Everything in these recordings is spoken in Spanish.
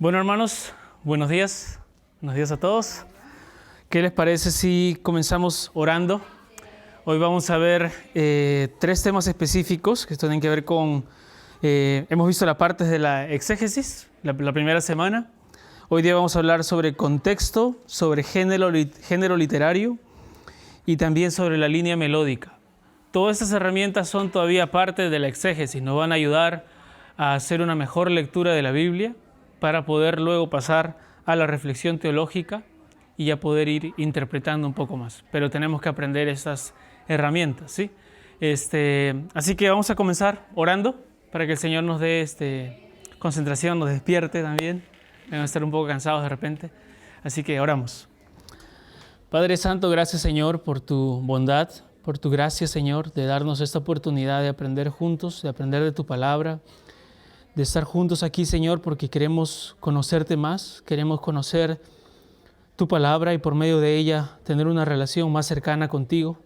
Bueno, hermanos, buenos días a todos. ¿Qué les parece si comenzamos orando? Hoy vamos a ver tres temas específicos que tienen que ver con... hemos visto la parte de la exégesis, la primera semana. Hoy día vamos a hablar sobre contexto, sobre género literario y también sobre la línea melódica. Todas estas herramientas son todavía parte de la exégesis, nos van a ayudar a hacer una mejor lectura de la Biblia para poder luego pasar a la reflexión teológica y ya poder ir interpretando un poco más. Pero tenemos que aprender estas herramientas, ¿sí? Así que vamos a comenzar orando para que el Señor nos dé concentración, nos despierte también. Deben estar un poco cansados de repente. Así que oramos. Padre Santo, gracias Señor por tu bondad, por tu gracia Señor, de darnos esta oportunidad de aprender juntos, de aprender de tu palabra, de estar juntos aquí, Señor, porque queremos conocerte más, queremos conocer tu palabra y por medio de ella tener una relación más cercana contigo.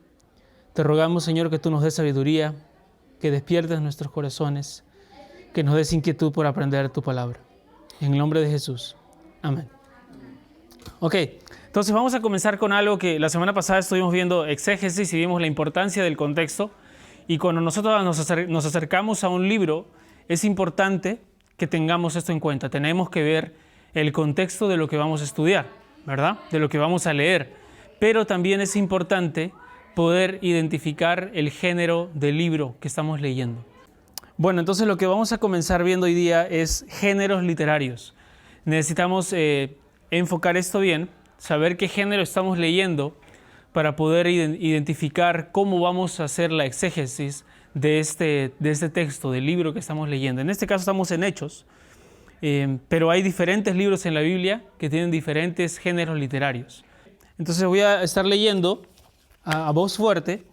Te rogamos, Señor, que tú nos des sabiduría, que despiertes nuestros corazones, que nos des inquietud por aprender tu palabra. En el nombre de Jesús. Amén. Ok, entonces vamos a comenzar con algo que la semana pasada estuvimos viendo exégesis y vimos la importancia del contexto. Y cuando nosotros nos acercamos a un libro, es importante que tengamos esto en cuenta. Tenemos que ver el contexto de lo que vamos a estudiar, ¿verdad? De lo que vamos a leer. Pero también es importante poder identificar el género del libro que estamos leyendo. Bueno, entonces lo que vamos a comenzar viendo hoy día es géneros literarios. Necesitamos enfocar esto bien, saber qué género estamos leyendo para poder identificar cómo vamos a hacer la exégesis de este texto, del libro que estamos leyendo. En este caso estamos en Hechos, pero hay diferentes libros en la Biblia que tienen diferentes géneros literarios. Entonces voy a estar leyendo a voz fuerte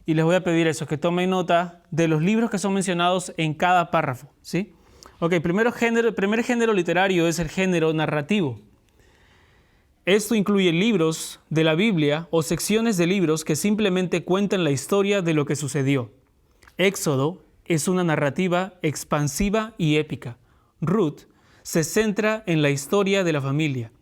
y les voy a pedir eso, que tomen nota de los libros que son mencionados en cada párrafo, ¿sí? Ok, el primer género literario es el género narrativo. Esto incluye libros de la Biblia o secciones de libros que simplemente cuentan la historia de lo que sucedió. Éxodo es una narrativa expansiva y épica. Ruth se centra en la historia de la familia.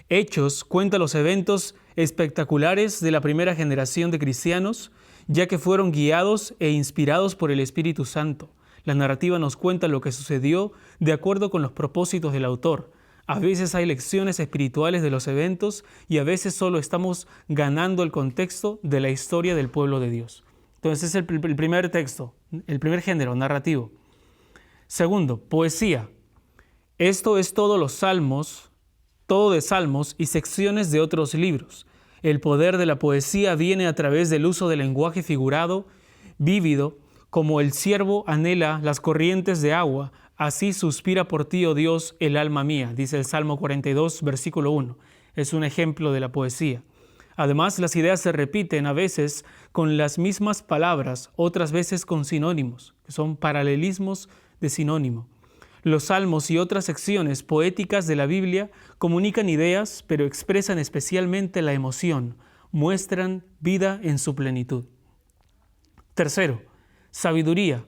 Hechos cuenta los eventos espectaculares de la primera generación de cristianos, ya que fueron guiados e inspirados por el Espíritu Santo. La narrativa nos cuenta lo que sucedió de acuerdo con los propósitos del autor. A veces hay lecciones espirituales de los eventos y a veces solo estamos ganando el contexto de la historia del pueblo de Dios. Entonces es el primer texto, el primer género, narrativo. Segundo, poesía. Esto es todo de salmos y secciones de otros libros. El poder de la poesía viene a través del uso del lenguaje figurado, vívido, como el ciervo anhela las corrientes de agua, así suspira por ti, oh Dios, el alma mía, dice el Salmo 42, versículo 1. Es un ejemplo de la poesía. Además, las ideas se repiten a veces con las mismas palabras, otras veces con sinónimos, que son paralelismos de sinónimo. Los salmos y otras secciones poéticas de la Biblia comunican ideas, pero expresan especialmente la emoción, muestran vida en su plenitud. Tercero, sabiduría.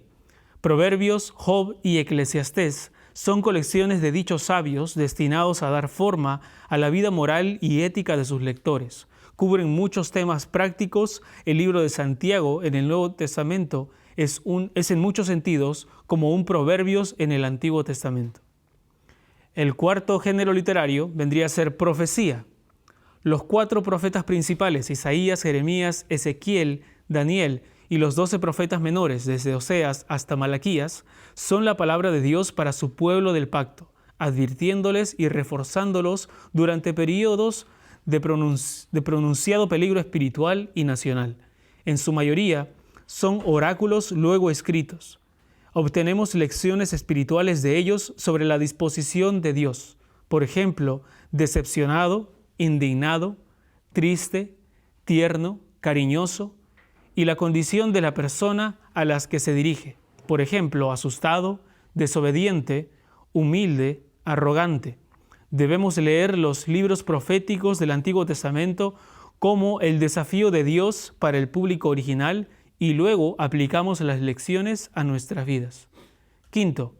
Proverbios, Job y Eclesiastés son colecciones de dichos sabios destinados a dar forma a la vida moral y ética de sus lectores. Cubren muchos temas prácticos. El libro de Santiago en el Nuevo Testamento es en muchos sentidos como un Proverbios en el Antiguo Testamento. El cuarto género literario vendría a ser profecía. Los 4 profetas principales, Isaías, Jeremías, Ezequiel, Daniel y los 12 profetas menores, desde Oseas hasta Malaquías, son la palabra de Dios para su pueblo del pacto, advirtiéndoles y reforzándolos durante periodos de pronunciado peligro espiritual y nacional. En su mayoría son oráculos luego escritos. Obtenemos lecciones espirituales de ellos sobre la disposición de Dios. Por ejemplo, decepcionado, indignado, triste, tierno, cariñoso, y la condición de la persona a las que se dirige. Por ejemplo, asustado, desobediente, humilde, arrogante. Debemos leer los libros proféticos del Antiguo Testamento como el desafío de Dios para el público original y luego aplicamos las lecciones a nuestras vidas. Quinto,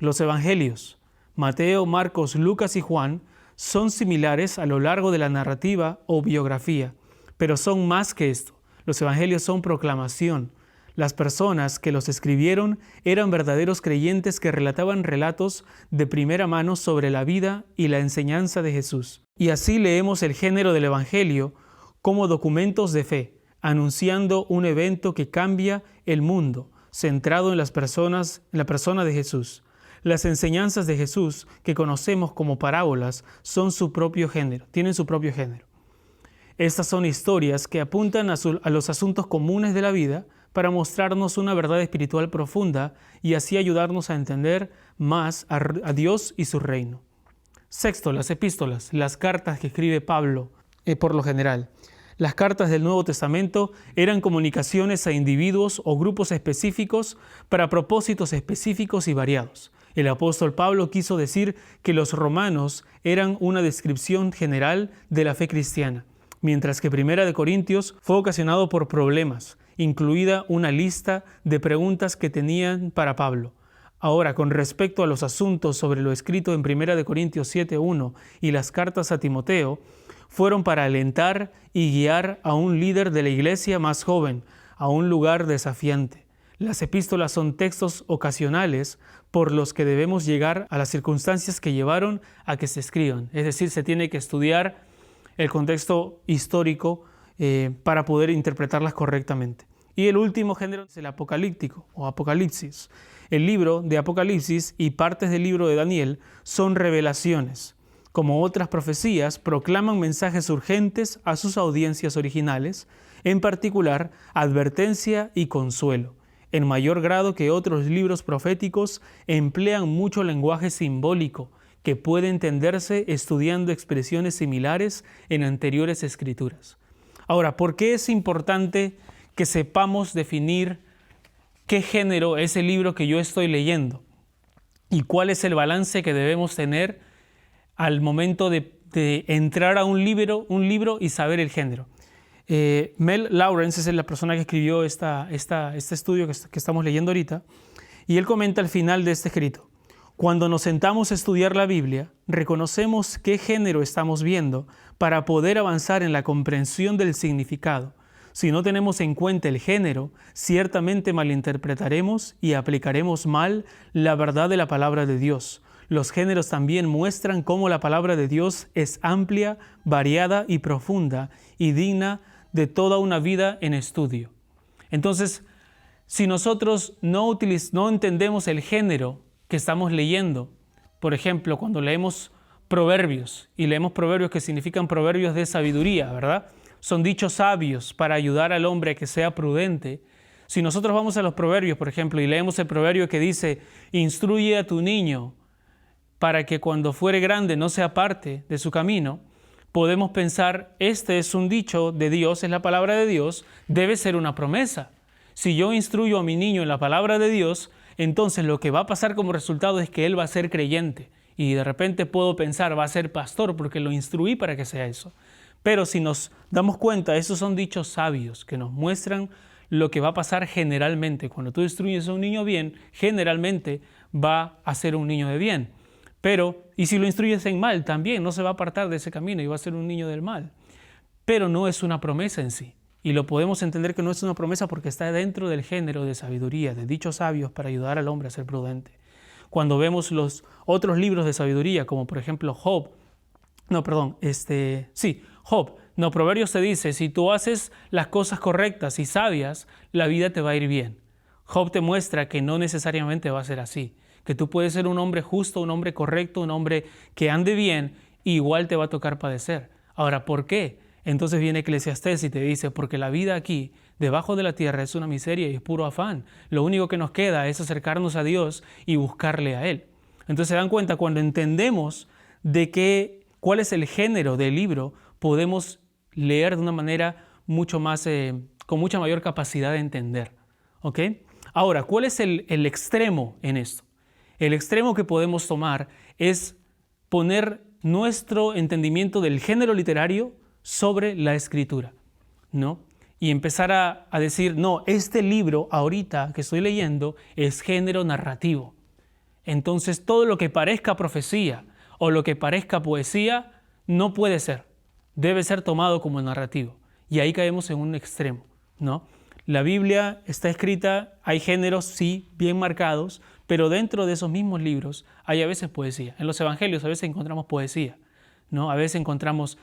los evangelios. Mateo, Marcos, Lucas y Juan son similares a lo largo de la narrativa o biografía, pero son más que esto. Los evangelios son proclamación. Las personas que los escribieron eran verdaderos creyentes que relataban relatos de primera mano sobre la vida y la enseñanza de Jesús. Y así leemos el género del evangelio como documentos de fe, anunciando un evento que cambia el mundo, centrado en las personas, en la persona de Jesús. Las enseñanzas de Jesús, que conocemos como parábolas, son su propio género, tienen su propio género. Estas son historias que apuntan a los asuntos comunes de la vida para mostrarnos una verdad espiritual profunda y así ayudarnos a entender más a Dios y su reino. Sexto, las epístolas, las cartas que escribe Pablo, por lo general. Las cartas del Nuevo Testamento eran comunicaciones a individuos o grupos específicos para propósitos específicos y variados. El apóstol Pablo quiso decir que los romanos eran una descripción general de la fe cristiana, mientras que Primera de Corintios fue ocasionado por problemas, incluida una lista de preguntas que tenían para Pablo. Ahora, con respecto a los asuntos sobre lo escrito en Primera de Corintios 7:1 y las cartas a Timoteo, fueron para alentar y guiar a un líder de la iglesia más joven a un lugar desafiante. Las epístolas son textos ocasionales por los que debemos llegar a las circunstancias que llevaron a que se escriban. Es decir, se tiene que estudiar el contexto histórico para poder interpretarlas correctamente. Y el último género es el apocalíptico o Apocalipsis. El libro de Apocalipsis y partes del libro de Daniel son revelaciones. Como otras profecías, proclaman mensajes urgentes a sus audiencias originales, en particular advertencia y consuelo. En mayor grado que otros libros proféticos, emplean mucho lenguaje simbólico que puede entenderse estudiando expresiones similares en anteriores escrituras. Ahora, ¿por qué es importante que sepamos definir qué género es el libro que yo estoy leyendo? ¿Y cuál es el balance que debemos tener al momento de entrar a un libro y saber el género? Mel Lawrence es la persona que escribió este estudio que estamos leyendo ahorita, y él comenta al final de este escrito: cuando nos sentamos a estudiar la Biblia, reconocemos qué género estamos viendo para poder avanzar en la comprensión del significado. Si no tenemos en cuenta el género, ciertamente malinterpretaremos y aplicaremos mal la verdad de la palabra de Dios. Los géneros también muestran cómo la palabra de Dios es amplia, variada y profunda y digna de toda una vida en estudio. Entonces, si nosotros no entendemos el género que estamos leyendo, por ejemplo, cuando leemos proverbios, y leemos proverbios que significan proverbios de sabiduría, ¿verdad? Son dichos sabios para ayudar al hombre a que sea prudente. Si nosotros vamos a los proverbios, por ejemplo, y leemos el proverbio que dice: instruye a tu niño para que cuando fuere grande no se aparte de su camino, podemos pensar, este es un dicho de Dios, es la palabra de Dios, debe ser una promesa. Si yo instruyo a mi niño en la palabra de Dios, entonces lo que va a pasar como resultado es que él va a ser creyente. Y de repente puedo pensar, va a ser pastor porque lo instruí para que sea eso. Pero si nos damos cuenta, esos son dichos sabios que nos muestran lo que va a pasar generalmente. Cuando tú instruyes a un niño bien, generalmente va a ser un niño de bien. Pero, y si lo instruyes en mal, también no se va a apartar de ese camino y va a ser un niño del mal. Pero no es una promesa en sí. Y lo podemos entender que no es una promesa porque está dentro del género de sabiduría, de dichos sabios para ayudar al hombre a ser prudente. Cuando vemos los otros libros de sabiduría, como por ejemplo Job, Proverbios te dice, si tú haces las cosas correctas y sabias, la vida te va a ir bien. Job te muestra que no necesariamente va a ser así, que tú puedes ser un hombre justo, un hombre correcto, un hombre que ande bien, y igual te va a tocar padecer. Ahora, ¿por qué? Entonces viene Eclesiastés y te dice, porque la vida aquí, debajo de la tierra, es una miseria y es puro afán. Lo único que nos queda es acercarnos a Dios y buscarle a Él. Entonces se dan cuenta, cuando entendemos cuál es el género del libro, podemos leer de una manera mucho más, con mucha mayor capacidad de entender. ¿Ok? Ahora, ¿cuál es el extremo en esto? El extremo que podemos tomar es poner nuestro entendimiento del género literario sobre la escritura, ¿no? Y empezar a decir, no, este libro ahorita que estoy leyendo es género narrativo. entonces todo lo que parezca profecía o lo que parezca poesía no puede ser. Debe ser tomado como narrativo. Y ahí caemos en un extremo, ¿no? La Biblia está escrita, hay géneros, sí, bien marcados, pero dentro de esos mismos libros hay a veces poesía. En los evangelios a veces encontramos poesía, ¿no? A veces encontramos,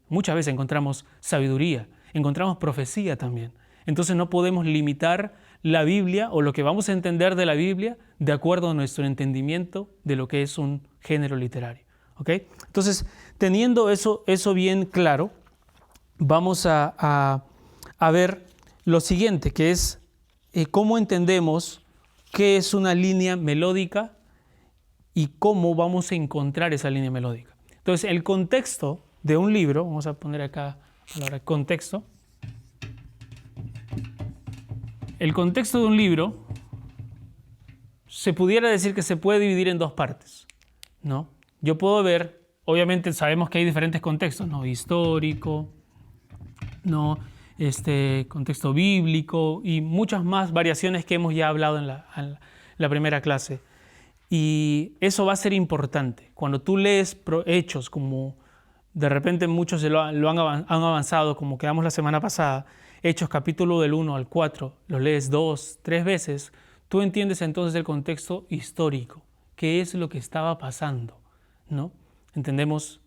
muchas veces encontramos sabiduría, encontramos profecía también. Entonces no podemos limitar la Biblia o lo que vamos a entender de la Biblia de acuerdo a nuestro entendimiento de lo que es un género literario. ¿Okay? Entonces, teniendo eso bien claro, vamos a ver lo siguiente, que es cómo entendemos qué es una línea melódica y cómo vamos a encontrar esa línea melódica. Entonces, el contexto de un libro, vamos a poner acá la palabra contexto. El contexto de un libro se pudiera decir que se puede dividir en dos partes, ¿no? Yo puedo ver, obviamente sabemos que hay diferentes contextos, ¿no? Histórico, ¿no? Contexto bíblico y muchas más variaciones que hemos ya hablado en la primera clase. Y eso va a ser importante. Cuando tú lees hechos, como de repente muchos lo han avanzado, como quedamos la semana pasada, Hechos capítulo del 1 al 4, lo lees 2, 3 veces, tú entiendes entonces el contexto histórico, qué es lo que estaba pasando, ¿no? Entendemos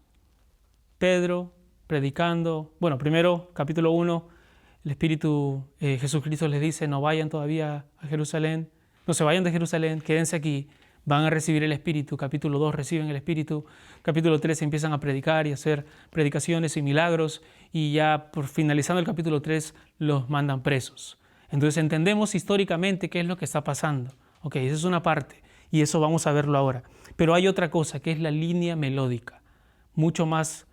Pedro predicando, bueno, primero capítulo 1, el Espíritu, Jesucristo les dice, no vayan todavía a Jerusalén, no se vayan de Jerusalén, quédense aquí, van a recibir el Espíritu. Capítulo 2 reciben el Espíritu. Capítulo 3 empiezan a predicar y a hacer predicaciones y milagros. Y ya por finalizando el capítulo 3 los mandan presos. Entonces entendemos históricamente qué es lo que está pasando. Ok, esa es una parte y eso vamos a verlo ahora. Pero hay otra cosa que es la línea melódica. Mucho más,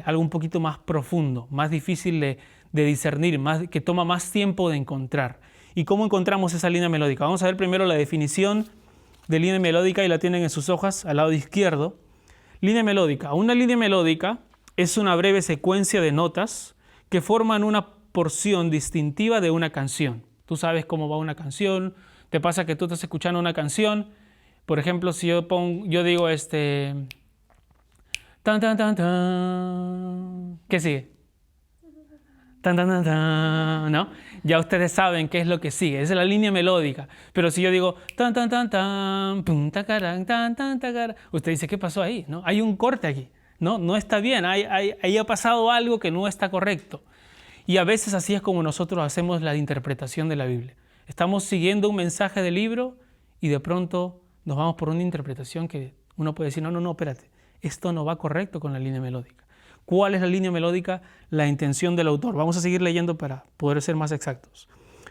algo un poquito más profundo, más difícil de discernir, que toma más tiempo de encontrar. ¿Y cómo encontramos esa línea melódica? Vamos a ver primero la definición de línea melódica y la tienen en sus hojas al lado izquierdo. Línea melódica. Una línea melódica es una breve secuencia de notas que forman una porción distintiva de una canción. Tú sabes cómo va una canción. Te pasa que tú estás escuchando una canción. Por ejemplo, si yo digo tan tan tan tan, ¿qué sigue? Tan, tan, tan, tan, ¿no? Ya ustedes saben qué es lo que sigue, esa es la línea melódica. Pero si yo digo tan, tan, tan, tan, pum, tacarán, tan, tan, tacarán, usted dice, ¿qué pasó ahí? ¿No? Hay un corte aquí, ¿no? No está bien, ahí ha pasado algo que no está correcto. Y a veces así es como nosotros hacemos la interpretación de la Biblia. Estamos siguiendo un mensaje del libro y de pronto nos vamos por una interpretación que uno puede decir, no, espérate, esto no va correcto con la línea melódica. ¿Cuál es la línea melódica? La intención del autor. Vamos a seguir leyendo para poder ser más exactos.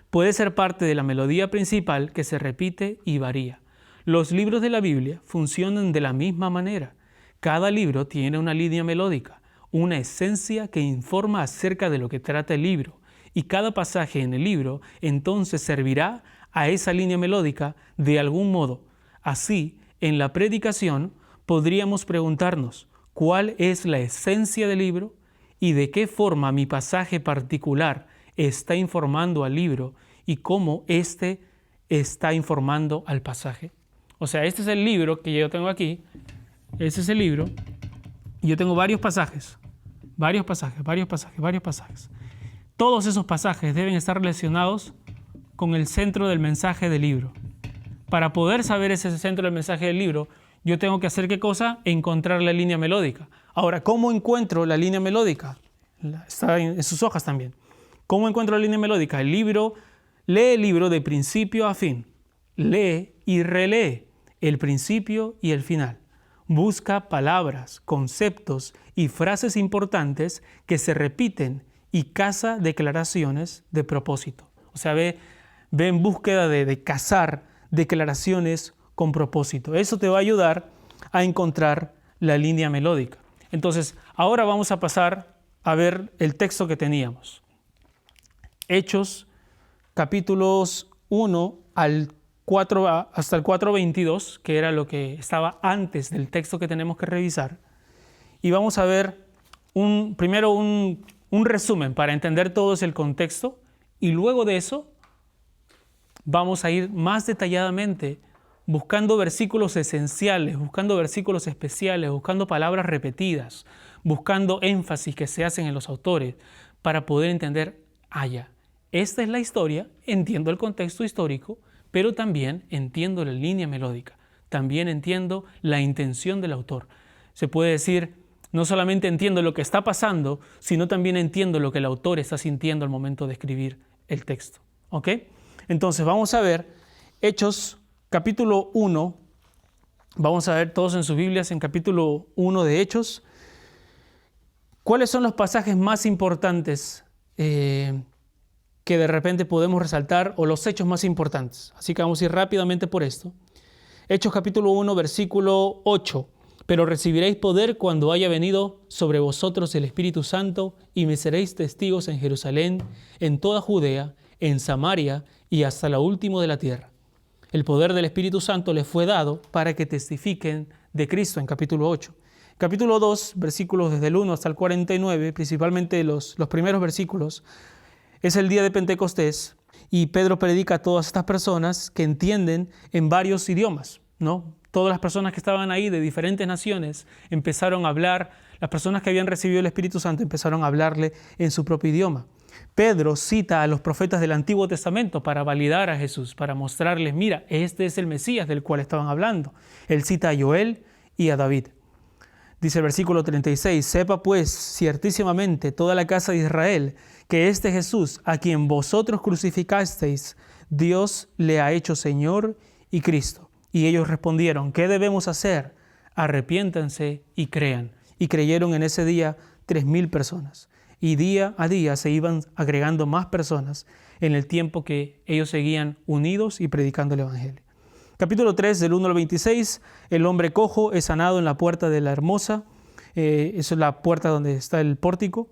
Puede ser parte de la melodía principal que se repite y varía. Los libros de la Biblia funcionan de la misma manera. Cada libro tiene una línea melódica, una esencia que informa acerca de lo que trata el libro. Y cada pasaje en el libro entonces servirá a esa línea melódica de algún modo. Así, en la predicación podríamos preguntarnos, ¿cuál es la esencia del libro y de qué forma mi pasaje particular está informando al libro y cómo éste está informando al pasaje? O sea, este es el libro que yo tengo aquí. Este es el libro y yo tengo varios pasajes. Todos esos pasajes deben estar relacionados con el centro del mensaje del libro. Para poder saber ese centro del mensaje del libro, yo tengo que hacer ¿qué cosa? Encontrar la línea melódica. Ahora, ¿cómo encuentro la línea melódica? Está en sus hojas también. ¿Cómo encuentro la línea melódica? Lee el libro de principio a fin. Lee y relee el principio y el final. Busca palabras, conceptos y frases importantes que se repiten y caza declaraciones de propósito. O sea, ve en búsqueda de cazar declaraciones con propósito. Eso te va a ayudar a encontrar la línea melódica. Entonces, ahora vamos a pasar a ver el texto que teníamos. Hechos, capítulos 1 al 4, hasta el 4:22, que era lo que estaba antes del texto que tenemos que revisar. Y vamos a ver primero un resumen para entender todo el contexto y luego de eso vamos a ir más detalladamente buscando versículos esenciales, buscando versículos especiales, buscando palabras repetidas, buscando énfasis que se hacen en los autores para poder entender, ya, esta es la historia, entiendo el contexto histórico, pero también entiendo la línea melódica, también entiendo la intención del autor. Se puede decir, no solamente entiendo lo que está pasando, sino también entiendo lo que el autor está sintiendo al momento de escribir el texto. ¿Ok? Entonces vamos a ver Hechos capítulo 1, vamos a ver todos en sus Biblias en capítulo 1 de Hechos, ¿cuáles son los pasajes más importantes que de repente podemos resaltar o los hechos más importantes? Así que vamos a ir rápidamente por esto. Hechos capítulo 1, versículo 8. Pero recibiréis poder cuando haya venido sobre vosotros el Espíritu Santo y me seréis testigos en Jerusalén, en toda Judea, en Samaria y hasta lo último de la tierra. El poder del Espíritu Santo les fue dado para que testifiquen de Cristo en capítulo 8. Capítulo 2, versículos desde el 1 hasta el 49, principalmente los primeros versículos, es el día de Pentecostés y Pedro predica a todas estas personas que entienden en varios idiomas, ¿no? Todas las personas que estaban ahí de diferentes naciones empezaron a hablar, las personas que habían recibido el Espíritu Santo empezaron a hablarle en su propio idioma. Pedro cita a los profetas del Antiguo Testamento para validar a Jesús, para mostrarles, mira, este es el Mesías del cual estaban hablando. Él cita a Joel y a David. Dice el versículo 36, sepa pues ciertísimamente toda la casa de Israel que este Jesús, a quien vosotros crucificasteis, Dios le ha hecho Señor y Cristo. Y ellos respondieron, ¿qué debemos hacer? Arrepiéntanse y crean. Y creyeron en ese día 3,000 personas. Y día a día se iban agregando más personas en el tiempo que ellos seguían unidos y predicando el Evangelio. Capítulo 3, del 1 al 26, el hombre cojo es sanado en la puerta de la Hermosa. Esa es la puerta donde está el pórtico.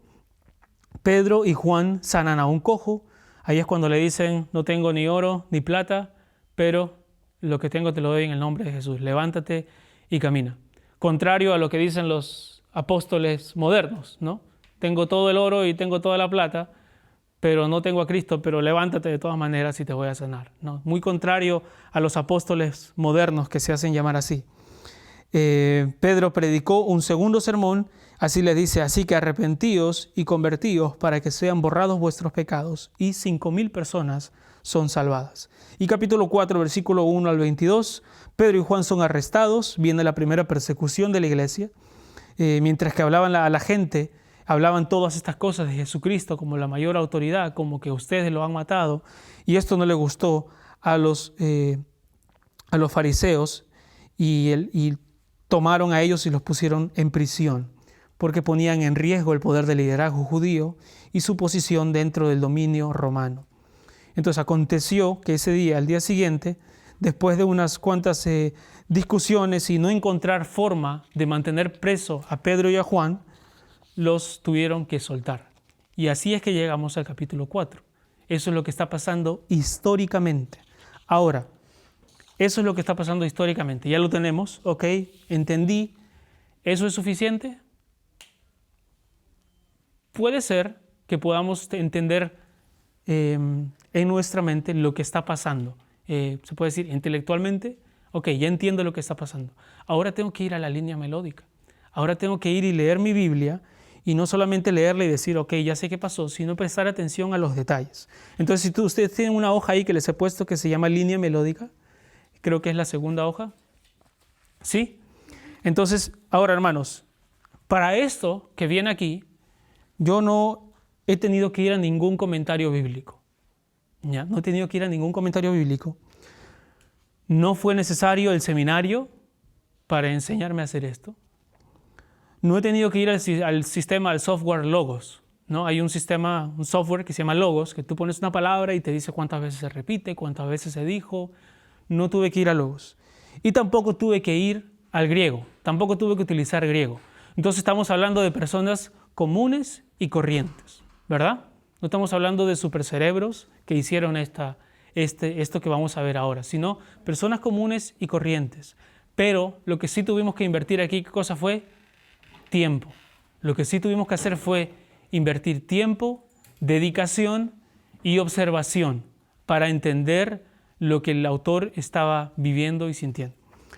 Pedro y Juan sanan a un cojo. Ahí es cuando le dicen, no tengo ni oro ni plata, pero lo que tengo te lo doy en el nombre de Jesús. Levántate y camina. Contrario a lo que dicen los apóstoles modernos, ¿no? Tengo todo el oro y tengo toda la plata, pero no tengo a Cristo, pero levántate de todas maneras y te voy a sanar, ¿no? Muy contrario a los apóstoles modernos que se hacen llamar así. Pedro predicó un segundo sermón, así le dice, así que arrepentíos y convertíos para que sean borrados vuestros pecados, y 5,000 personas son salvadas. Y capítulo 4, versículo 1 al 22, Pedro y Juan son arrestados, viene la primera persecución de la iglesia, mientras que hablaban a la gente, hablaban todas estas cosas de Jesucristo como la mayor autoridad, como que ustedes lo han matado, y esto no le gustó a los fariseos, y tomaron a ellos y los pusieron en prisión, porque ponían en riesgo el poder del liderazgo judío y su posición dentro del dominio romano. Entonces aconteció que ese día, al día siguiente, después de unas cuantas discusiones y no encontrar forma de mantener preso a Pedro y a Juan, los tuvieron que soltar. Y así es que llegamos al capítulo 4. Eso es lo que está pasando históricamente. Ahora, eso es lo que está pasando históricamente. Ya lo tenemos, ok, entendí. ¿Eso es suficiente? Puede ser que podamos entender en nuestra mente lo que está pasando. Se puede decir intelectualmente, ok, ya entiendo lo que está pasando. Ahora tengo que ir a la línea melódica. Ahora tengo que ir y leer mi Biblia y no solamente leerla y decir, ok, ya sé qué pasó, sino prestar atención a los detalles. Entonces, si ustedes tienen una hoja ahí que les he puesto que se llama línea melódica, creo que es la segunda hoja, ¿sí? Entonces, ahora hermanos, para esto que viene aquí, yo no he tenido que ir a ningún comentario bíblico. ¿Ya? No he tenido que ir a ningún comentario bíblico. No fue necesario el seminario para enseñarme a hacer esto. No he tenido que ir al sistema, al software Logos, ¿no? Hay un software que se llama Logos, que tú pones una palabra y te dice cuántas veces se repite, cuántas veces se dijo. No tuve que ir a Logos. Y tampoco tuve que ir al griego. Tampoco tuve que utilizar griego. Entonces estamos hablando de personas comunes y corrientes, ¿verdad? No estamos hablando de supercerebros que hicieron esto que vamos a ver ahora, sino personas comunes y corrientes. Pero lo que sí tuvimos que invertir aquí, ¿qué cosa fue? Tiempo. Lo que sí tuvimos que hacer fue invertir tiempo, dedicación y observación para entender lo que el autor estaba viviendo y sintiendo.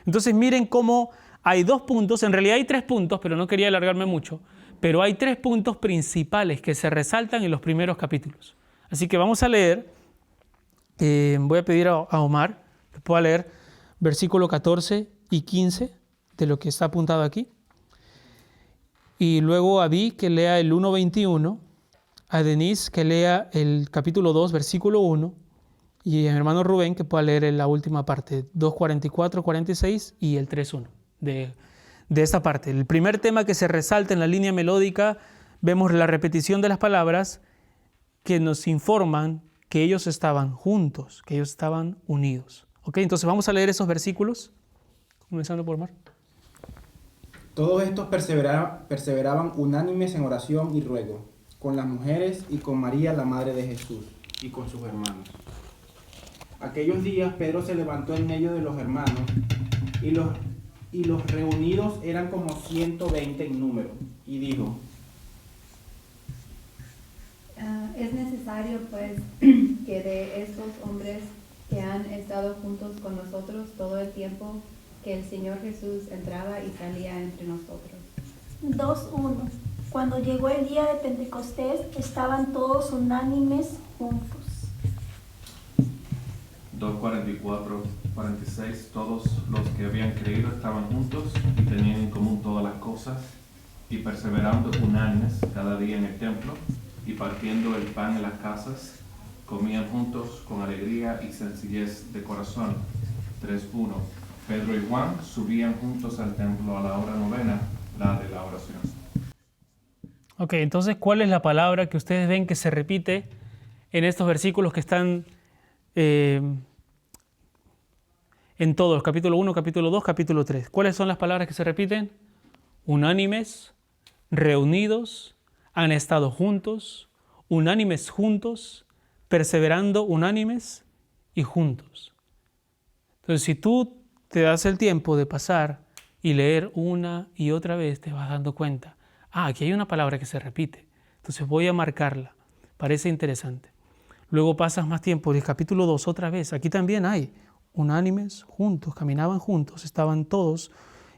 Entonces miren cómo hay 2 puntos, en realidad hay 3 puntos, pero no quería alargarme mucho, pero hay 3 puntos principales que se resaltan en los primeros capítulos. Así que vamos a leer, voy a pedir a Omar que pueda leer versículo 14 y 15 de lo que está apuntado aquí. Y luego a Abby que lea el 1:21, a Denise que lea el capítulo 2, versículo 1, y a mi hermano Rubén que pueda leer la última parte, 2:44, 46 y el 3:1 de esta parte. El primer tema que se resalta en la línea melódica, vemos la repetición de las palabras que nos informan que ellos estaban juntos, que ellos estaban unidos. ¿Ok? Entonces vamos a leer esos versículos, comenzando por Omar. Todos estos perseveraban unánimes en oración y ruego, con las mujeres y con María, la madre de Jesús, y con sus hermanos. Aquellos días Pedro se levantó en medio de los hermanos, y los reunidos eran como 120 en número, y dijo: es necesario, pues, que de estos hombres que han estado juntos con nosotros todo el tiempo que el Señor Jesús entraba y salía entre nosotros. 2:1. Cuando llegó el día de Pentecostés, estaban todos unánimes juntos. 2:44, 46. Todos los que habían creído estaban juntos y tenían en común todas las cosas, y perseverando unánimes cada día en el templo, y partiendo el pan en las casas, comían juntos con alegría y sencillez de corazón. 3:1. Pedro y Juan subían juntos al templo a la hora novena, la de la oración. Ok, entonces, ¿cuál es la palabra que ustedes ven que se repite en estos versículos que están en todos? Capítulo 1, capítulo 2, capítulo 3. ¿Cuáles son las palabras que se repiten? Unánimes, reunidos, han estado juntos, unánimes juntos, perseverando unánimes y juntos. Entonces, si tú te das el tiempo de pasar y leer una y otra vez, te vas dando cuenta. Aquí hay una palabra que se repite. Entonces voy a marcarla. Parece interesante. Luego pasas más tiempo, el capítulo 2 otra vez. Aquí también hay unánimes, juntos, caminaban juntos. Estaban todos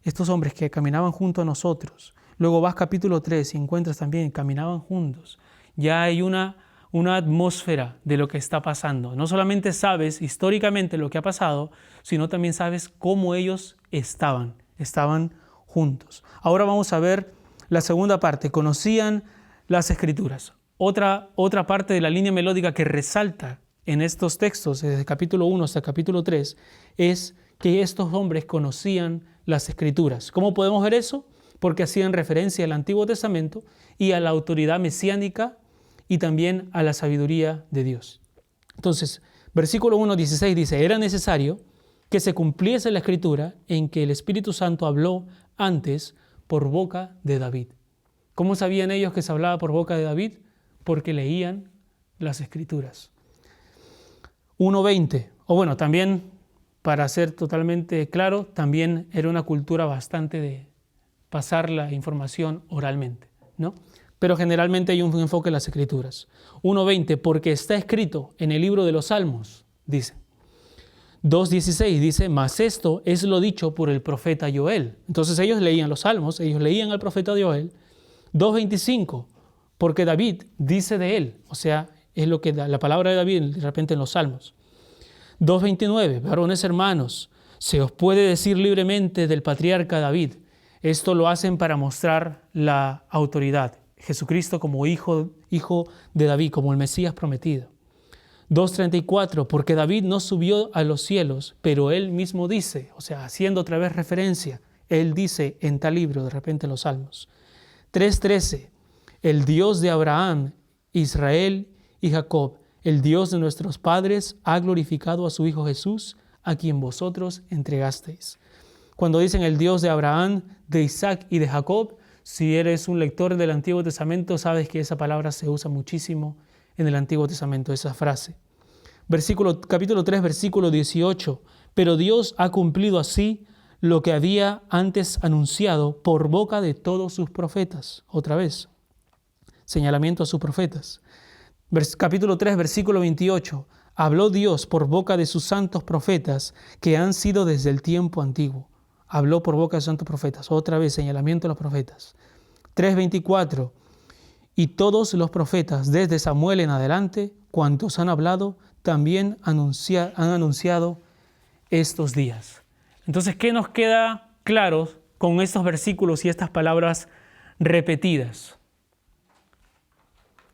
estos hombres que caminaban junto a nosotros. Luego vas capítulo 3 y encuentras también, caminaban juntos. Ya hay una atmósfera de lo que está pasando. No solamente sabes históricamente lo que ha pasado, sino también sabes cómo ellos estaban juntos. Ahora vamos a ver la segunda parte. Conocían las Escrituras. Otra parte de la línea melódica que resalta en estos textos, desde el capítulo 1 hasta el capítulo 3, es que estos hombres conocían las Escrituras. ¿Cómo podemos ver eso? Porque hacían referencia al Antiguo Testamento y a la autoridad mesiánica y también a la sabiduría de Dios. Entonces, versículo 1:16 dice: era necesario que se cumpliese la Escritura en que el Espíritu Santo habló antes por boca de David. ¿Cómo sabían ellos que se hablaba por boca de David? Porque leían las Escrituras. 1:20, o bueno, también, para ser totalmente claro, también era una cultura bastante de pasar la información oralmente, ¿no? Pero generalmente hay un enfoque en las Escrituras. 1:20, porque está escrito en el libro de los Salmos, dice. 2:16 dice: mas esto es lo dicho por el profeta Joel. Entonces ellos leían los Salmos, ellos leían al profeta Joel. 2:25, porque David dice de él, o sea, es lo que da la palabra de David de repente en los Salmos. 2:29, varones hermanos, se os puede decir libremente del patriarca David. Esto lo hacen para mostrar la autoridad. Jesucristo como hijo de David, como el Mesías prometido. 2:34, porque David no subió a los cielos, pero él mismo dice, o sea, haciendo otra vez referencia, él dice en tal libro, de repente en los Salmos. 3:13, el Dios de Abraham, Israel y Jacob, el Dios de nuestros padres, ha glorificado a su Hijo Jesús, a quien vosotros entregasteis. Cuando dicen el Dios de Abraham, de Isaac y de Jacob, si eres un lector del Antiguo Testamento, sabes que esa palabra se usa muchísimo en el Antiguo Testamento, esa frase. Capítulo 3, versículo 18. Pero Dios ha cumplido así lo que había antes anunciado por boca de todos sus profetas. Otra vez, señalamiento a sus profetas. Capítulo 3, versículo 28. habló Dios por boca de sus santos profetas que han sido desde el tiempo antiguo. Habló por boca de sus santos profetas. Otra vez, señalamiento de los profetas. 3:24. Y todos los profetas, desde Samuel en adelante, cuantos han hablado, también han anunciado estos días. Entonces, ¿qué nos queda claro con estos versículos y estas palabras repetidas?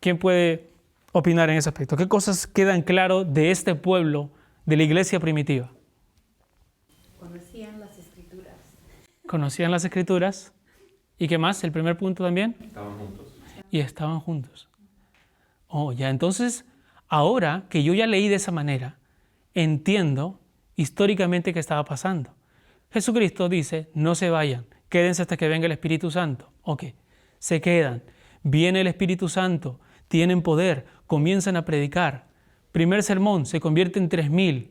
¿Quién puede opinar en ese aspecto? ¿Qué cosas quedan claro de este pueblo, de la iglesia primitiva? Conocían las escrituras. Conocían las escrituras. ¿Y qué más? El primer punto también. Estaban juntos. Y estaban juntos. Oh, ya, entonces, ahora que yo ya leí de esa manera, entiendo históricamente qué estaba pasando. Jesucristo dice, no se vayan, quédense hasta que venga el Espíritu Santo. Ok, se quedan. Viene el Espíritu Santo, tienen poder, comienzan a predicar. Primer sermón se convierte en 3,000.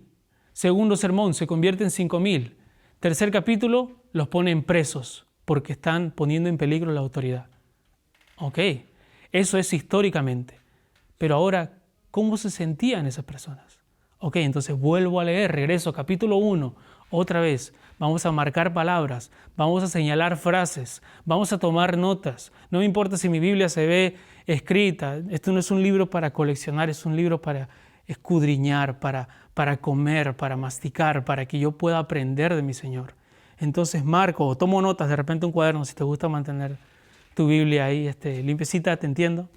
Segundo sermón se convierte en 5,000. Tercer capítulo los ponen presos porque están poniendo en peligro la autoridad. Ok, eso es históricamente. Pero ahora, ¿cómo se sentían esas personas? Ok, entonces vuelvo a leer, regreso, capítulo 1, otra vez. Vamos a marcar palabras, vamos a señalar frases, vamos a tomar notas. No me importa si mi Biblia se ve escrita. Esto no es un libro para coleccionar, es un libro para escudriñar, para comer, para masticar, para que yo pueda aprender de mi Señor. Entonces marco o tomo notas, de repente un cuaderno, si te gusta mantener tu Biblia ahí limpiecita, te entiendo,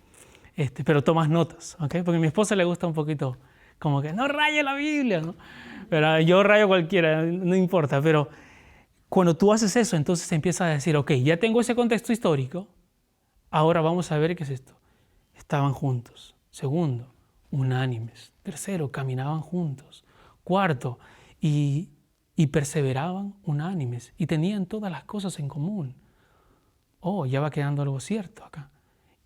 pero tomas notas, ¿ok? Porque a mi esposa le gusta un poquito como que no raye la Biblia, ¿no? Pero yo rayo cualquiera, no importa, pero cuando tú haces eso, entonces empiezas a decir, ok, ya tengo ese contexto histórico, ahora vamos a ver qué es esto. Estaban juntos. Segundo, unánimes. Tercero, caminaban juntos. Cuarto, y perseveraban unánimes y tenían todas las cosas en común. Oh, ya va quedando algo cierto acá.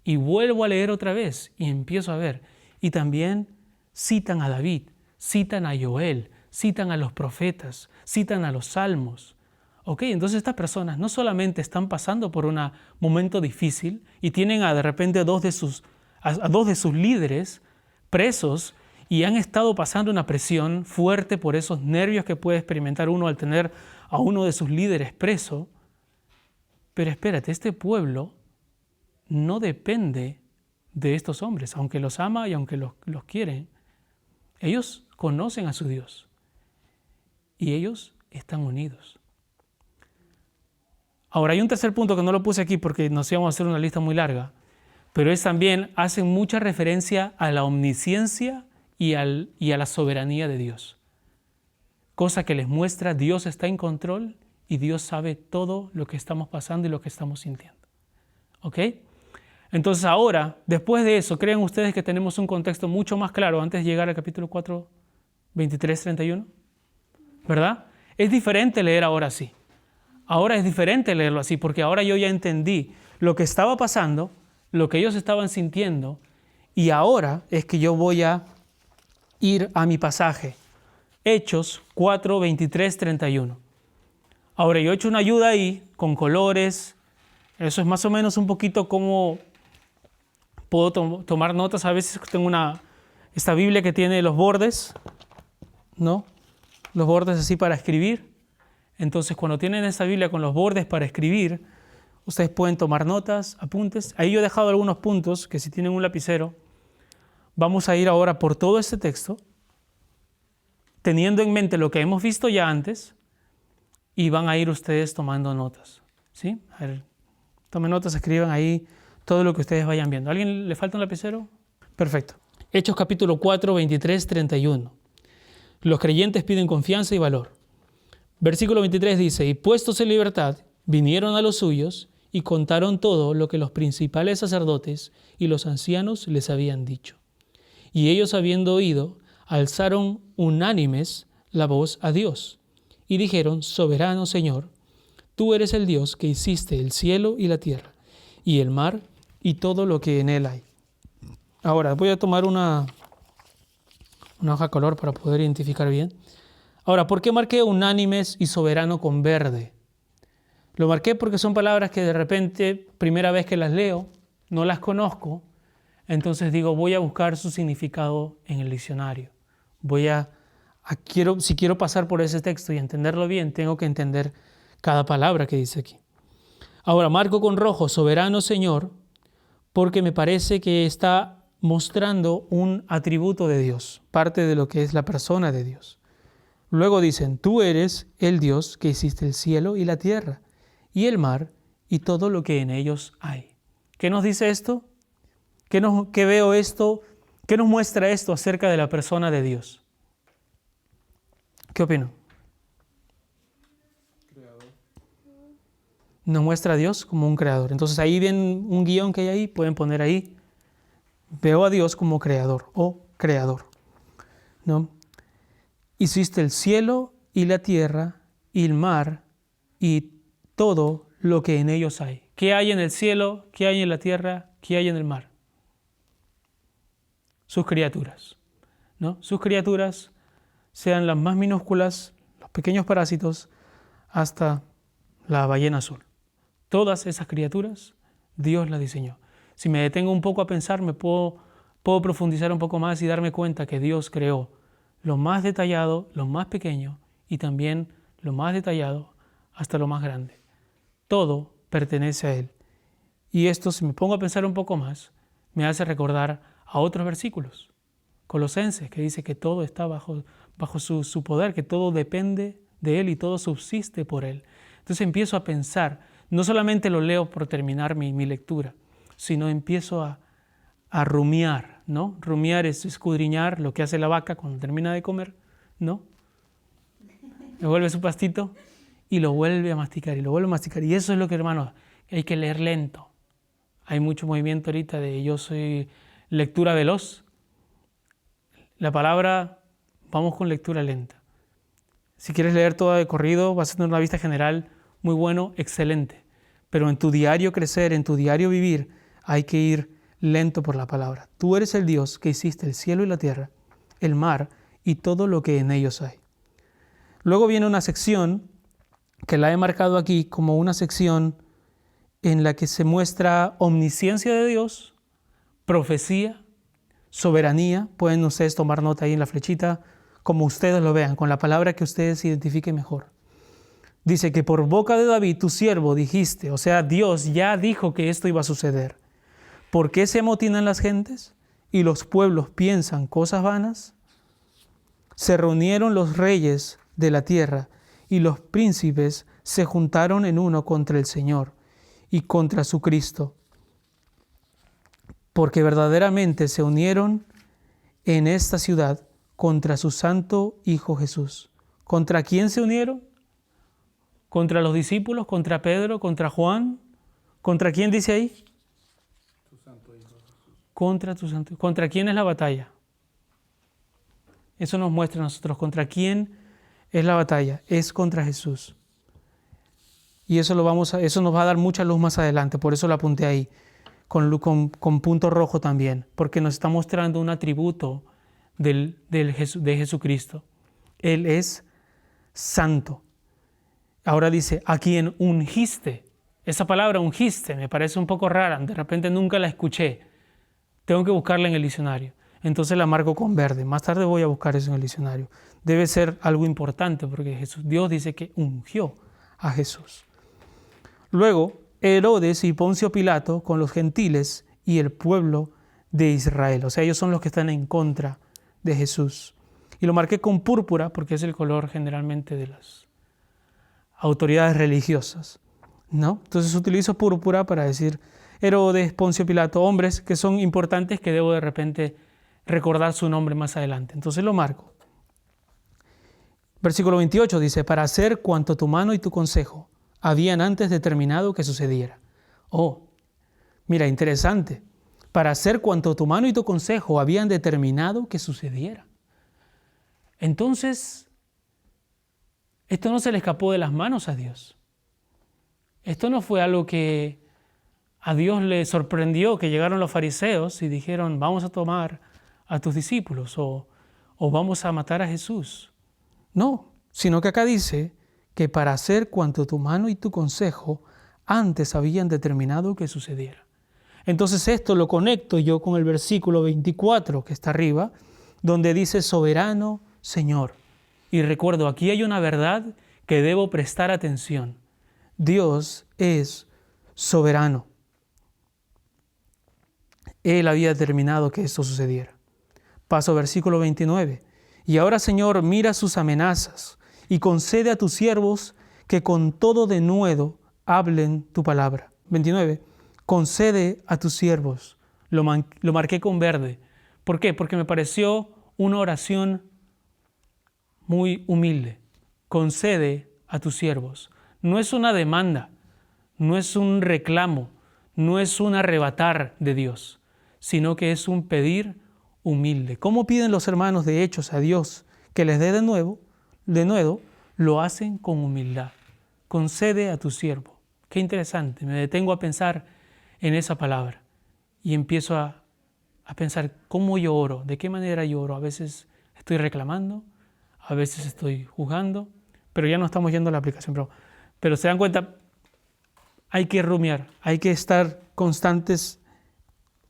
Y vuelvo a leer otra vez y empiezo a ver. Y también citan a David, citan a Joel, citan a los profetas, citan a los salmos. Ok, entonces estas personas no solamente están pasando por un momento difícil y tienen de repente a dos de sus líderes presos y han estado pasando una presión fuerte por esos nervios que puede experimentar uno al tener a uno de sus líderes preso. Pero espérate, este pueblo no depende de estos hombres, aunque los ama y aunque los quiere. Ellos conocen a su Dios y ellos están unidos. Ahora, hay un tercer punto que no lo puse aquí porque nos íbamos a hacer una lista muy larga, pero es también, hacen mucha referencia a la omnisciencia y a la soberanía de Dios. Cosa que les muestra, Dios está en control y Dios sabe todo lo que estamos pasando y lo que estamos sintiendo. ¿Ok? Entonces ahora, después de eso, ¿creen ustedes que tenemos un contexto mucho más claro antes de llegar al capítulo 4, 23, 31? ¿Verdad? Es diferente leer ahora así. Ahora es diferente leerlo así porque ahora yo ya entendí lo que estaba pasando, lo que ellos estaban sintiendo y ahora es que yo voy a ir a mi pasaje. Hechos 4, 23, 31. Ahora yo he hecho una ayuda ahí con colores. Eso es más o menos un poquito como puedo tomar notas. A veces tengo esta Biblia que tiene los bordes, ¿no? Los bordes así para escribir. Entonces, cuando tienen esa Biblia con los bordes para escribir, ustedes pueden tomar notas, apuntes. Ahí yo he dejado algunos puntos que si tienen un lapicero, vamos a ir ahora por todo este texto, teniendo en mente lo que hemos visto ya antes, y van a ir ustedes tomando notas. ¿Sí? A ver, tomen notas, escriban ahí todo lo que ustedes vayan viendo. ¿A alguien le falta un lapicero? Perfecto. Hechos capítulo 4, 23, 31. Los creyentes piden confianza y valor. Versículo 23 dice, y puestos en libertad, vinieron a los suyos y contaron todo lo que los principales sacerdotes y los ancianos les habían dicho. Y ellos, habiendo oído, alzaron unánimes la voz a Dios y dijeron, soberano Señor, tú eres el Dios que hiciste el cielo y la tierra y el mar y todo lo que en él hay. Ahora voy a tomar una hoja color para poder identificar bien. Ahora, ¿por qué marqué unánimes y soberano con verde? Lo marqué porque son palabras que de repente, primera vez que las leo, no las conozco, entonces digo, voy a buscar su significado en el diccionario. si quiero pasar por ese texto y entenderlo bien, tengo que entender cada palabra que dice aquí. Ahora, marco con rojo, soberano Señor, porque me parece que está mostrando un atributo de Dios, parte de lo que es la persona de Dios. Luego dicen, tú eres el Dios que hiciste el cielo y la tierra, y el mar, y todo lo que en ellos hay. ¿Qué nos dice esto? ¿Qué veo esto? ¿Qué nos muestra esto acerca de la persona de Dios? ¿Qué opinan? Nos muestra a Dios como un creador. Entonces ahí ven un guión que hay ahí, pueden poner ahí, veo a Dios como creador o creador, ¿no? Hiciste el cielo y la tierra y el mar y todo lo que en ellos hay. ¿Qué hay en el cielo? ¿Qué hay en la tierra? ¿Qué hay en el mar? Sus criaturas, ¿no? Sus criaturas, sean las más minúsculas, los pequeños parásitos, hasta la ballena azul. Todas esas criaturas, Dios las diseñó. Si me detengo un poco a pensar, puedo profundizar un poco más y darme cuenta que Dios creó lo más detallado, lo más pequeño y también lo más detallado hasta lo más grande. Todo pertenece a Él. Y esto, si me pongo a pensar un poco más, me hace recordar a otros versículos. Colosenses, que dice que todo está bajo su poder, que todo depende de Él y todo subsiste por Él. Entonces empiezo a pensar, no solamente lo leo por terminar mi lectura, sino empiezo a rumiar, ¿no? Rumiar es escudriñar lo que hace la vaca cuando termina de comer, ¿no? Devuelve su pastito y lo vuelve a masticar y lo vuelve a masticar. Y eso es lo que, hermanos, hay que leer lento. Hay mucho movimiento ahorita de yo soy lectura veloz. La palabra, vamos con lectura lenta. Si quieres leer todo de corrido, vas a tener una vista general muy bueno, excelente. Pero en tu diario crecer, en tu diario vivir, hay que ir lento por la palabra. Tú eres el Dios que hiciste el cielo y la tierra, el mar y todo lo que en ellos hay. Luego viene una sección que la he marcado aquí como una sección en la que se muestra omnisciencia de Dios, profecía, soberanía. Pueden ustedes tomar nota ahí en la flechita, como ustedes lo vean, con la palabra que ustedes identifiquen mejor. Dice que por boca de David, tu siervo, dijiste, o sea, Dios ya dijo que esto iba a suceder. ¿Por qué se amotinan las gentes y los pueblos piensan cosas vanas? Se reunieron los reyes de la tierra y los príncipes se juntaron en uno contra el Señor y contra su Cristo, porque verdaderamente se unieron en esta ciudad contra su santo Hijo Jesús. ¿Contra quién se unieron? ¿Contra los discípulos? ¿Contra Pedro? ¿Contra Juan? ¿Contra quién dice ahí? Tu santo Hijo Jesús. Contra tu santo. ¿Contra quién es la batalla? Eso nos muestra a nosotros. ¿Contra quién es la batalla? Es contra Jesús. Y eso nos va a dar mucha luz más adelante. Por eso lo apunté ahí, con punto rojo también, porque nos está mostrando un atributo de Jesucristo. Él es santo. Ahora dice, a quien ungiste. Esa palabra ungiste me parece un poco rara, de repente nunca la escuché. Tengo que buscarla en el diccionario. Entonces la marco con verde. Más tarde voy a buscar eso en el diccionario. Debe ser algo importante porque Dios dice que ungió a Jesús. Luego, Herodes y Poncio Pilato con los gentiles y el pueblo de Israel. O sea, ellos son los que están en contra de Jesús. Y lo marqué con púrpura porque es el color generalmente de las autoridades religiosas, ¿no? Entonces utilizo púrpura para decir Herodes, Poncio Pilato, hombres que son importantes que debo de repente recordar su nombre más adelante. Entonces lo marco. Versículo 28 dice, para hacer cuanto tu mano y tu consejo habían antes determinado que sucediera. Oh, mira, interesante. Para hacer cuanto tu mano y tu consejo habían determinado que sucediera. Entonces, esto no se le escapó de las manos a Dios. Esto no fue algo que a Dios le sorprendió, que llegaron los fariseos y dijeron, vamos a tomar a tus discípulos o vamos a matar a Jesús. No, sino que acá dice que para hacer cuanto tu mano y tu consejo antes habían determinado que sucediera. Entonces esto lo conecto yo con el versículo 24 que está arriba, donde dice soberano Señor. Y recuerdo, aquí hay una verdad que debo prestar atención. Dios es soberano. Él había determinado que esto sucediera. Paso versículo 29. Y ahora, Señor, mira sus amenazas y concede a tus siervos que con todo denuedo hablen tu palabra. 29. Concede a tus siervos. Lo marqué con verde. ¿Por qué? Porque me pareció una oración muy humilde. Concede a tus siervos. No es una demanda, no es un reclamo, no es un arrebatar de Dios, sino que es un pedir humilde. ¿Cómo piden los hermanos de Hechos a Dios que les dé de nuevo? Lo hacen con humildad. Concede a tu siervo. Qué interesante. Me detengo a pensar en esa palabra y empiezo a pensar cómo yo oro, de qué manera yo oro. A veces estoy reclamando, a veces estoy juzgando, pero ya no estamos yendo a la aplicación. Pero se dan cuenta, hay que rumiar, hay que estar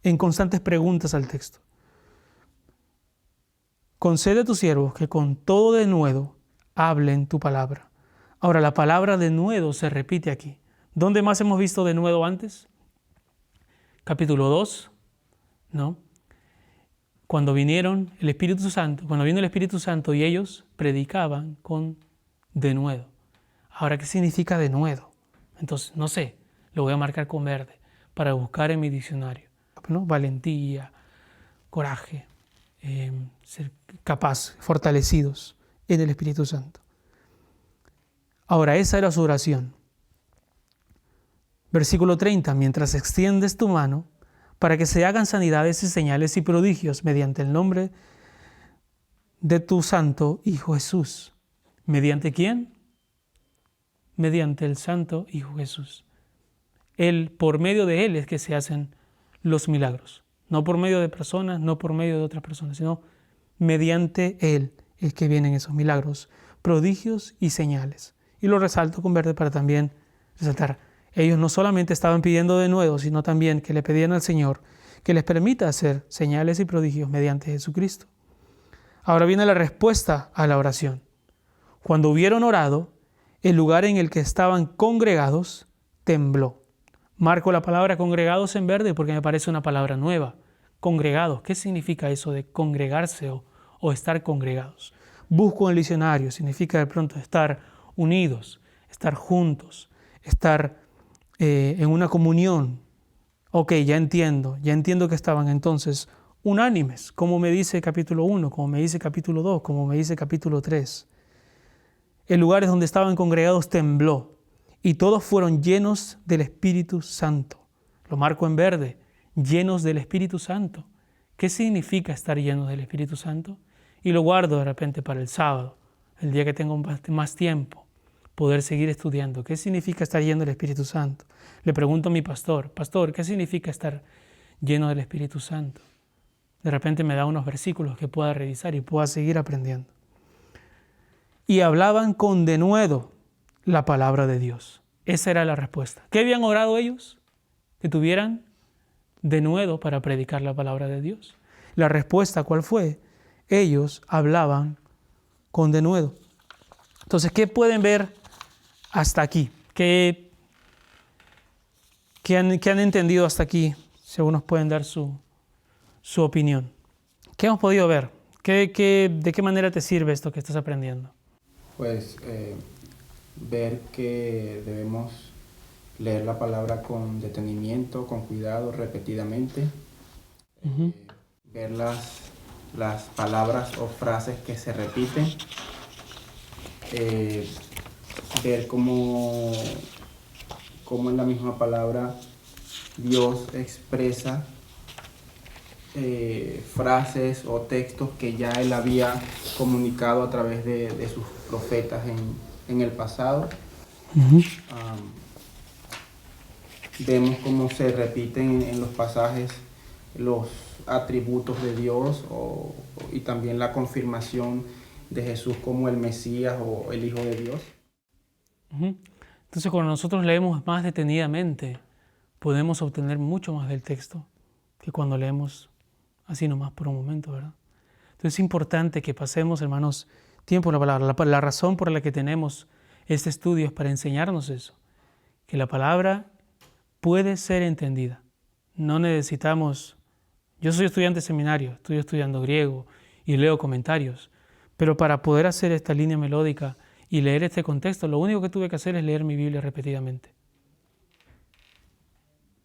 en constantes preguntas al texto. Concede a tus siervos que con todo denuedo hablen tu palabra. Ahora, la palabra denuedo se repite aquí. ¿Dónde más hemos visto denuedo antes? Capítulo 2, ¿no? Cuando vino el Espíritu Santo y ellos predicaban con denuedo. Ahora, ¿qué significa denuedo? Entonces, no sé, lo voy a marcar con verde para buscar en mi diccionario, ¿no? Valentía, coraje, ser capaz, fortalecidos en el Espíritu Santo. Ahora, esa era su oración. Versículo 30, mientras extiendes tu mano para que se hagan sanidades y señales y prodigios mediante el nombre de tu Santo Hijo Jesús. ¿Mediante quién? Mediante el Santo Hijo Jesús. Por medio de Él es que se hacen los milagros. No por medio de personas, no por medio de otras personas, sino mediante Él es que vienen esos milagros, prodigios y señales. Y lo resalto con verde para también resaltar. Ellos no solamente estaban pidiendo de nuevo, sino también que le pedían al Señor que les permita hacer señales y prodigios mediante Jesucristo. Ahora viene la respuesta a la oración. Cuando hubieron orado, el lugar en el que estaban congregados tembló. Marco la palabra congregados en verde porque me parece una palabra nueva. Congregados, ¿qué significa eso de congregarse o estar congregados? Busco en el diccionario, significa de pronto estar unidos, estar juntos, estar en una comunión. Ok, ya entiendo que estaban entonces unánimes, como me dice capítulo 1, como me dice capítulo 2, como me dice capítulo 3. El lugar donde estaban congregados tembló y todos fueron llenos del Espíritu Santo. Lo marco en verde, llenos del Espíritu Santo. ¿Qué significa estar llenos del Espíritu Santo? Y lo guardo de repente para el sábado, el día que tengo más tiempo, poder seguir estudiando. ¿Qué significa estar lleno del Espíritu Santo? Le pregunto a mi pastor, ¿qué significa estar lleno del Espíritu Santo? De repente me da unos versículos que pueda revisar y pueda seguir aprendiendo. Y hablaban con denuedo la palabra de Dios. Esa era la respuesta. ¿Qué habían orado ellos? Que tuvieran denuedo para predicar la palabra de Dios. La respuesta, ¿cuál fue? Ellos hablaban con denuedo. Entonces, ¿qué pueden ver hasta aquí? ¿Qué han entendido hasta aquí? Si algunos pueden dar su opinión. ¿Qué hemos podido ver? ¿De qué manera te sirve esto que estás aprendiendo? Pues ver que debemos leer la palabra con detenimiento, con cuidado, repetidamente. Uh-huh. Ver las palabras o frases que se repiten. Ver cómo en la misma palabra Dios expresa frases o textos que ya Él había comunicado a través de sus profetas en el pasado. Uh-huh. Vemos cómo se repiten en los pasajes los atributos de Dios y también la confirmación de Jesús como el Mesías o el Hijo de Dios. Uh-huh. Entonces, cuando nosotros leemos más detenidamente, podemos obtener mucho más del texto que cuando leemos así nomás por un momento, ¿verdad? Entonces es importante que pasemos, hermanos, tiempo en la palabra. La razón por la que tenemos este estudio es para enseñarnos eso, que la palabra puede ser entendida. No necesitamos... Yo soy estudiante de seminario, estoy estudiando griego y leo comentarios, pero para poder hacer esta línea melódica y leer este contexto, lo único que tuve que hacer es leer mi Biblia repetidamente.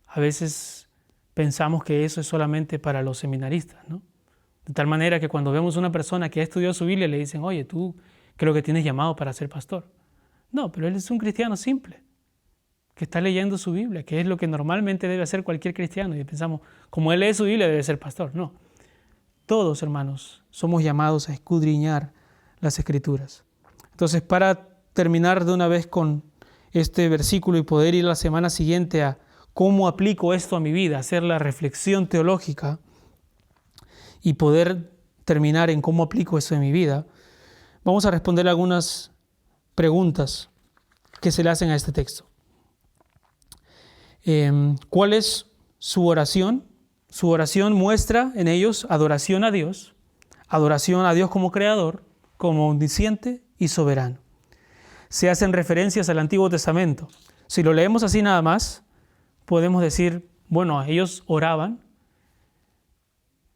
A veces pensamos que eso es solamente para los seminaristas, ¿no? De tal manera que cuando vemos a una persona que ha estudiado su Biblia, le dicen, oye, tú creo que tienes llamado para ser pastor. No, pero él es un cristiano simple, que está leyendo su Biblia, que es lo que normalmente debe hacer cualquier cristiano. Y pensamos, como él lee su Biblia, debe ser pastor. No. Todos, hermanos, somos llamados a escudriñar las Escrituras. Entonces, para terminar de una vez con este versículo y poder ir la semana siguiente a cómo aplico esto a mi vida, hacer la reflexión teológica y poder terminar en cómo aplico eso en mi vida, vamos a responder algunas preguntas que se le hacen a este texto. ¿Cuál es su oración? Su oración muestra en ellos adoración a Dios como creador, como omnisciente y soberano. Se hacen referencias al Antiguo Testamento. Si lo leemos así nada más, podemos decir, bueno, ellos oraban,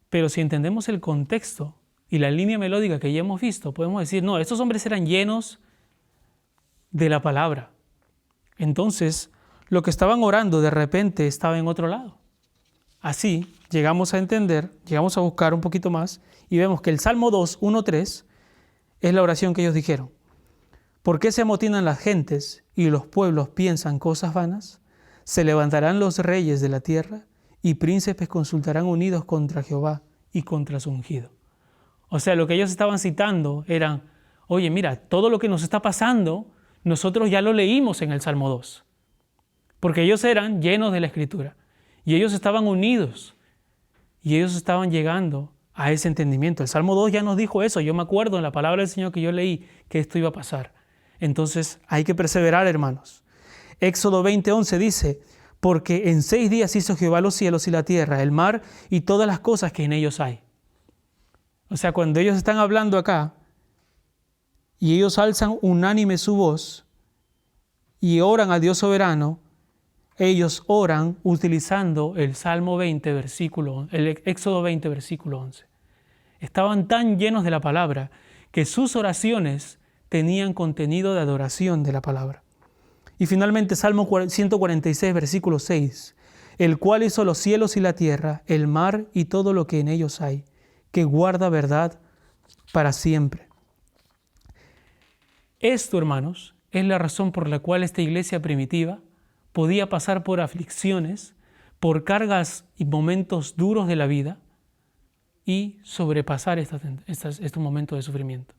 pero si entendemos el contexto y la línea melódica que ya hemos visto, podemos decir, no, estos hombres eran llenos de la palabra. Entonces, lo que estaban orando de repente estaba en otro lado. Así llegamos a entender, llegamos a buscar un poquito más y vemos que el Salmo 2, 1, 3 es la oración que ellos dijeron. ¿Por qué se amotinan las gentes y los pueblos piensan cosas vanas? Se levantarán los reyes de la tierra y príncipes consultarán unidos contra Jehová y contra su ungido. O sea, lo que ellos estaban citando eran, oye, mira, todo lo que nos está pasando, nosotros ya lo leímos en el Salmo 2. Porque ellos eran llenos de la Escritura y ellos estaban unidos y ellos estaban llegando a ese entendimiento. El Salmo 2 ya nos dijo eso. Yo me acuerdo en la palabra del Señor que yo leí que esto iba a pasar. Entonces hay que perseverar, hermanos. Éxodo 20:11 dice, porque en 6 días hizo Jehová los cielos y la tierra, el mar y todas las cosas que en ellos hay. O sea, cuando ellos están hablando acá y ellos alzan unánime su voz y oran a Dios soberano, ellos oran utilizando el Salmo 20, el Éxodo 20, versículo 11. Estaban tan llenos de la palabra que sus oraciones tenían contenido de adoración de la palabra. Y finalmente Salmo 146, versículo 6, el cual hizo los cielos y la tierra, el mar y todo lo que en ellos hay, que guarda verdad para siempre. Esto, hermanos, es la razón por la cual esta iglesia primitiva podía pasar por aflicciones, por cargas y momentos duros de la vida y sobrepasar estos momentos de sufrimiento.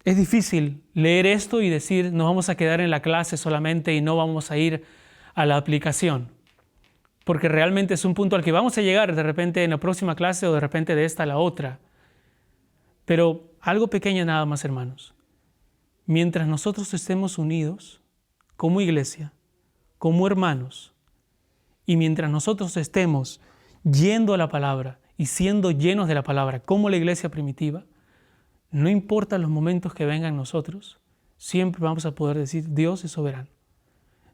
Es difícil leer esto y decir nos vamos a quedar en la clase solamente y no vamos a ir a la aplicación, porque realmente es un punto al que vamos a llegar de repente en la próxima clase o de repente de esta a la otra. Pero algo pequeño nada más, hermanos. Mientras nosotros estemos unidos como iglesia, como hermanos, y mientras nosotros estemos yendo a la palabra y siendo llenos de la palabra como la iglesia primitiva, no importa los momentos que vengan nosotros, siempre vamos a poder decir, Dios es soberano.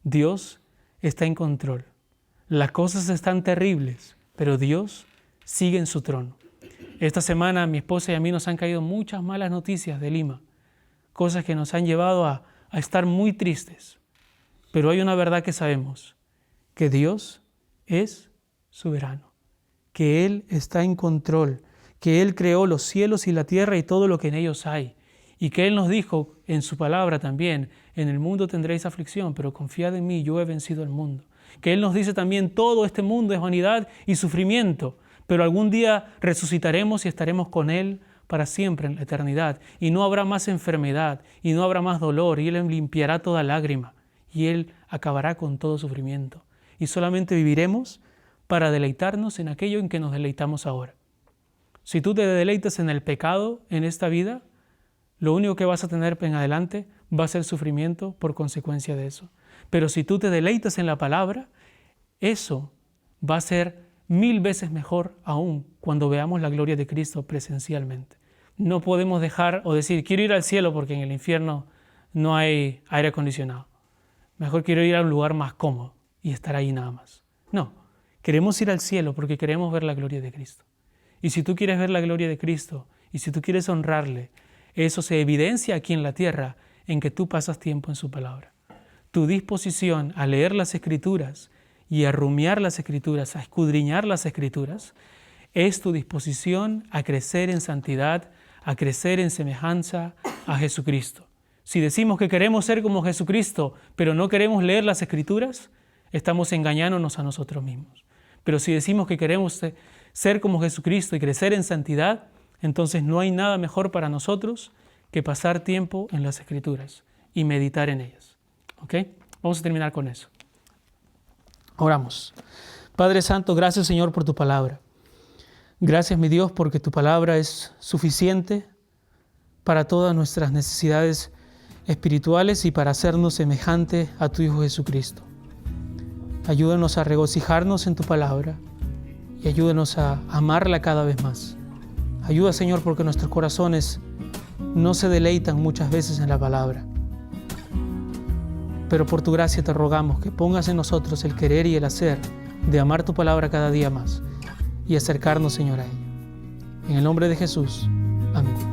Dios está en control. Las cosas están terribles, pero Dios sigue en su trono. Esta semana mi esposa y a mí nos han caído muchas malas noticias de Lima, cosas que nos han llevado a estar muy tristes. Pero hay una verdad que sabemos, que Dios es soberano, que Él está en control, que Él creó los cielos y la tierra y todo lo que en ellos hay, y que Él nos dijo en su palabra también, en el mundo tendréis aflicción, pero confiad en mí, yo he vencido el mundo. Que Él nos dice también, todo este mundo es vanidad y sufrimiento, pero algún día resucitaremos y estaremos con Él para siempre en la eternidad, y no habrá más enfermedad, y no habrá más dolor, y Él limpiará toda lágrima, y Él acabará con todo sufrimiento. Y solamente viviremos para deleitarnos en aquello en que nos deleitamos ahora. Si tú te deleitas en el pecado en esta vida, lo único que vas a tener en adelante va a ser sufrimiento por consecuencia de eso. Pero si tú te deleitas en la palabra, eso va a ser 1000 veces mejor aún cuando veamos la gloria de Cristo presencialmente. No podemos dejar o decir, quiero ir al cielo porque en el infierno no hay aire acondicionado. Mejor quiero ir a un lugar más cómodo y estar ahí nada más. No, queremos ir al cielo porque queremos ver la gloria de Cristo. Y si tú quieres ver la gloria de Cristo y si tú quieres honrarle, eso se evidencia aquí en la tierra en que tú pasas tiempo en su palabra. Tu disposición a leer las Escrituras y a rumiar las Escrituras, a escudriñar las Escrituras, es tu disposición a crecer en santidad, a crecer en semejanza a Jesucristo. Si decimos que queremos ser como Jesucristo, pero no queremos leer las Escrituras, estamos engañándonos a nosotros mismos. Pero si decimos que queremos ser como Jesucristo y crecer en santidad, entonces no hay nada mejor para nosotros que pasar tiempo en las Escrituras y meditar en ellas. ¿Ok? Vamos a terminar con eso. Oramos. Padre Santo, gracias Señor por tu palabra. Gracias mi Dios porque tu palabra es suficiente para todas nuestras necesidades espirituales y para hacernos semejante a tu Hijo Jesucristo. Ayúdanos a regocijarnos en tu palabra y ayúdanos a amarla cada vez más. Ayuda Señor porque nuestros corazones no se deleitan muchas veces en la palabra. Pero por tu gracia te rogamos que pongas en nosotros el querer y el hacer de amar tu palabra cada día más y acercarnos, Señor, a ella. En el nombre de Jesús. Amén.